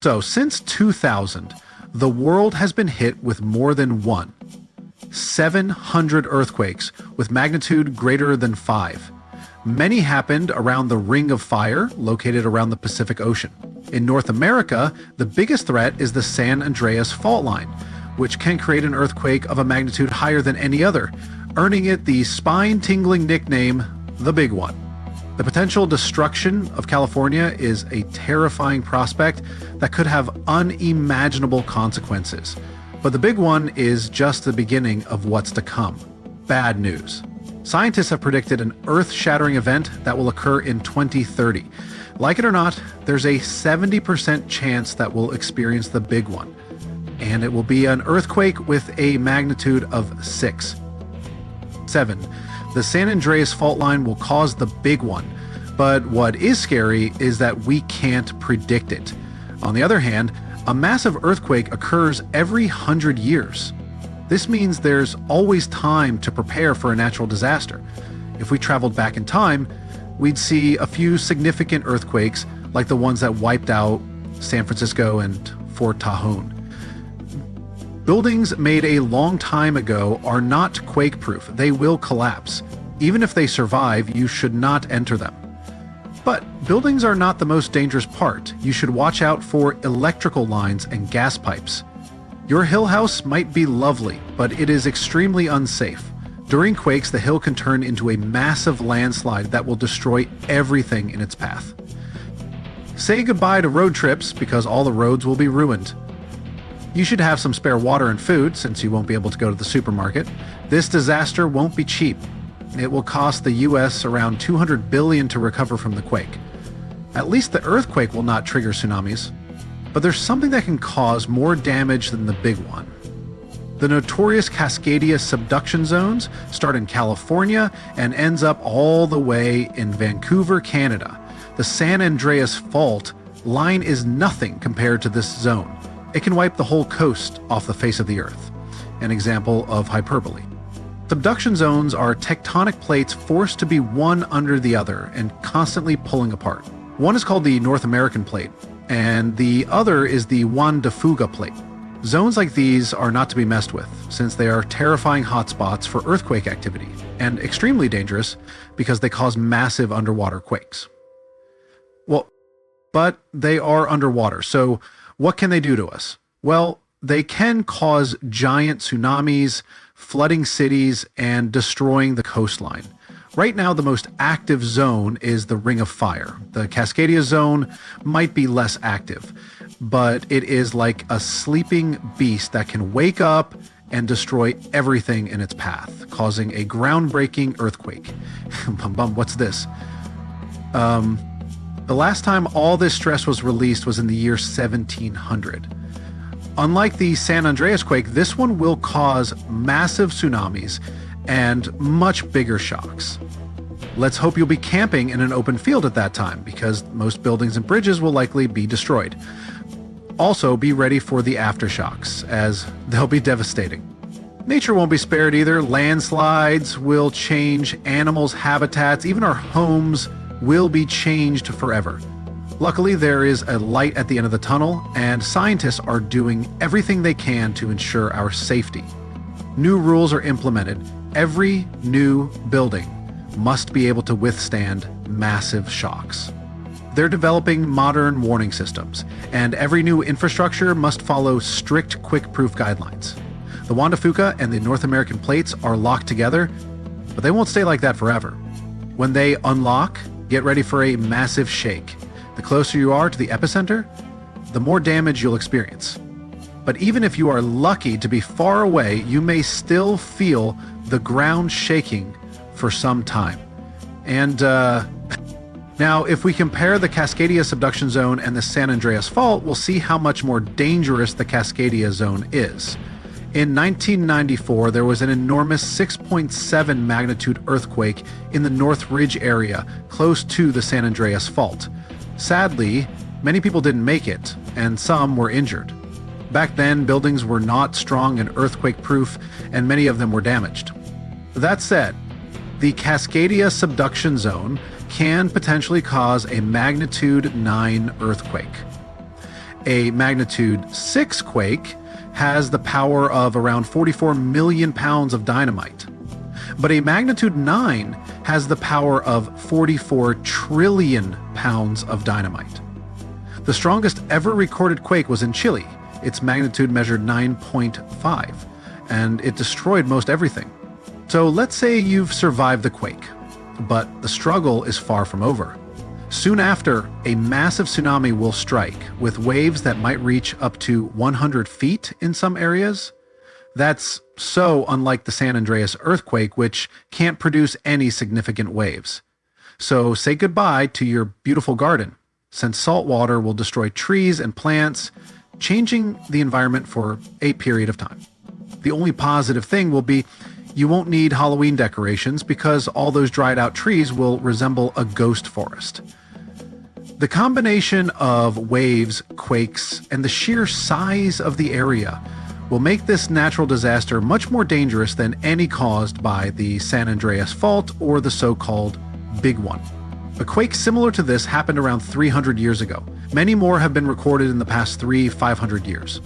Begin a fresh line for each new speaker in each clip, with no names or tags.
So, since 2000, the world has been hit with more than 700 earthquakes with magnitude greater than 5. Many happened around the Ring of Fire, located around the Pacific Ocean. In North America, the biggest threat is the San Andreas fault line, which can create an earthquake of a magnitude higher than any other, earning it the spine-tingling nickname, the Big One. The potential destruction of California is a terrifying prospect that could have unimaginable consequences. But the Big One is just the beginning of what's to come. Bad news. Scientists have predicted an earth-shattering event that will occur in 2030. Like it or not, there's a 70% chance that we'll experience the Big One. And it will be an earthquake with a magnitude of 6. 7. The San Andreas fault line will cause the Big One, but what is scary is that we can't predict it. On the other hand, a massive earthquake occurs every 100 years. This means there's always time to prepare for a natural disaster. If we traveled back in time, we'd see a few significant earthquakes like the ones that wiped out San Francisco and Fort Tahoe. Buildings made a long time ago are not quake-proof. They will collapse. Even if they survive, you should not enter them. But buildings are not the most dangerous part. You should watch out for electrical lines and gas pipes. Your hill house might be lovely, but it is extremely unsafe. During quakes, the hill can turn into a massive landslide that will destroy everything in its path. Say goodbye to road trips because all the roads will be ruined. You should have some spare water and food since you won't be able to go to the supermarket. This disaster won't be cheap. It will cost the US around $200 billion to recover from the quake. At least the earthquake will not trigger tsunamis. But there's something that can cause more damage than the Big One. The notorious Cascadia subduction zones start in California and ends up all the way in Vancouver, Canada. The San Andreas fault line is nothing compared to this zone. It can wipe the whole coast off the face of the Earth. An example of hyperbole. Subduction zones are tectonic plates forced to be one under the other and constantly pulling apart. One is called the North American plate, and the other is the Juan de Fuga plate. Zones like these are not to be messed with, since they are terrifying hotspots for earthquake activity, and extremely dangerous because they cause massive underwater quakes. But they are underwater, so what can they do to us? Well, they can cause giant tsunamis, flooding cities, and destroying the coastline. Right now, the most active zone is the Ring of Fire. The Cascadia zone might be less active, but it is like a sleeping beast that can wake up and destroy everything in its path, causing a groundbreaking earthquake. What's this? The last time all this stress was released was in the year 1700. Unlike the San Andreas quake, this one will cause massive tsunamis and much bigger shocks. Let's hope you'll be camping in an open field at that time, because most buildings and bridges will likely be destroyed. Also, be ready for the aftershocks, as they'll be devastating. Nature won't be spared either. Landslides will change animals' habitats, even our homes will be changed forever. Luckily, there is a light at the end of the tunnel, and scientists are doing everything they can to ensure our safety. New rules are implemented. Every new building must be able to withstand massive shocks. They're developing modern warning systems, and every new infrastructure must follow strict quick-proof guidelines. The Juan de Fuca and the North American plates are locked together, but they won't stay like that forever. When they unlock, get ready for a massive shake. The closer you are to the epicenter, the more damage you'll experience. But even if you are lucky to be far away, you may still feel the ground shaking for some time. And now, if we compare the Cascadia subduction zone and the San Andreas fault, we'll see how much more dangerous the Cascadia zone is. In 1994, there was an enormous 6.7 magnitude earthquake in the North Ridge area, close to the San Andreas fault. Sadly, many people didn't make it, and some were injured. Back then, buildings were not strong and earthquake-proof, and many of them were damaged. That said, the Cascadia subduction zone can potentially cause a magnitude 9 earthquake. A magnitude 6 quake has the power of around 44 million pounds of dynamite. But a magnitude 9 has the power of 44 trillion pounds of dynamite. The strongest ever recorded quake was in Chile. Its magnitude measured 9.5, and it destroyed most everything. So let's say you've survived the quake, but the struggle is far from over. Soon after, a massive tsunami will strike, with waves that might reach up to 100 feet in some areas. That's so unlike the San Andreas earthquake, which can't produce any significant waves. So say goodbye to your beautiful garden, since salt water will destroy trees and plants, changing the environment for a period of time. The only positive thing will be you won't need Halloween decorations because all those dried out trees will resemble a ghost forest. The combination of waves, quakes, and the sheer size of the area will make this natural disaster much more dangerous than any caused by the San Andreas Fault or the so-called Big One. A quake similar to this happened around 300 years ago. Many more have been recorded in the past 500 years,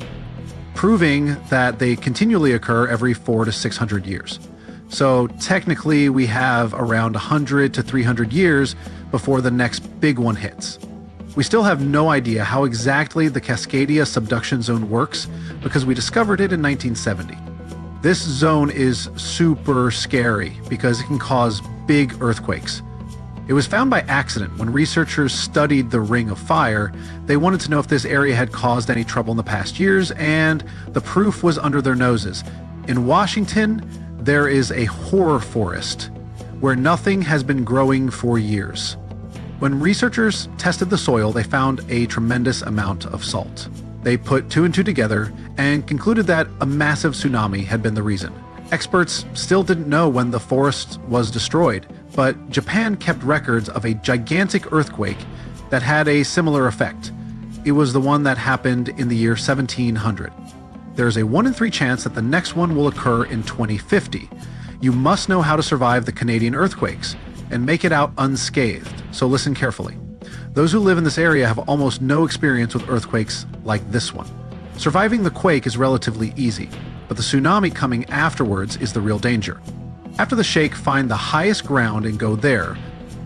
proving that they continually occur every 400 to 600 years. So technically we have around 100 to 300 years before the next big one hits. We still have no idea how exactly the Cascadia subduction zone works because we discovered it in 1970. This zone is super scary because it can cause big earthquakes. It was found by accident when researchers studied the Ring of Fire. They wanted to know if this area had caused any trouble in the past years, and the proof was under their noses. In Washington, there is a horror forest where nothing has been growing for years. When researchers tested the soil, they found a tremendous amount of salt. They put 2 and 2 together and concluded that a massive tsunami had been the reason. Experts still didn't know when the forest was destroyed, but Japan kept records of a gigantic earthquake that had a similar effect. It was the one that happened in the year 1700. There's a 1 in 3 chance that the next one will occur in 2050. You must know how to survive the Canadian earthquakes and make it out unscathed, so listen carefully. Those who live in this area have almost no experience with earthquakes like this one. Surviving the quake is relatively easy, but the tsunami coming afterwards is the real danger. After the shake, find the highest ground and go there.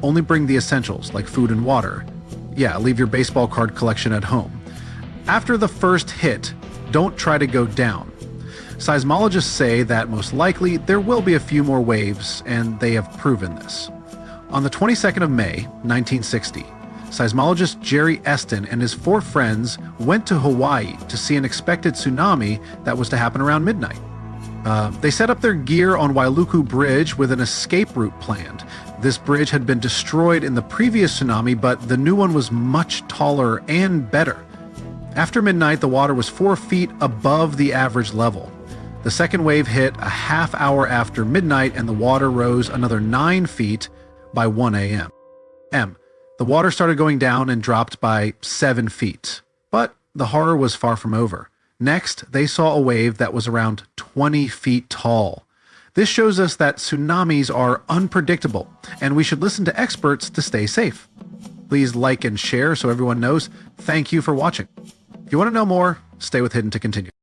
Only bring the essentials like food and water. Yeah, leave your baseball card collection at home. After the first hit, don't try to go down. Seismologists say that most likely there will be a few more waves, and they have proven this. On the 22nd of May, 1960, seismologist Jerry Eston and his 4 friends went to Hawaii to see an expected tsunami that was to happen around midnight. They set up their gear on Wailuku Bridge with an escape route planned. This bridge had been destroyed in the previous tsunami, but the new one was much taller and better. After midnight, the water was 4 feet above the average level. The second wave hit a half hour after midnight, and the water rose another 9 feet by 1 a.m. The water started going down and dropped by 7 feet. But the horror was far from over. Next, they saw a wave that was around 20 feet tall. This shows us that tsunamis are unpredictable, and we should listen to experts to stay safe. Please like and share so everyone knows. Thank you for watching. If you want to know more, stay with Hidden to continue.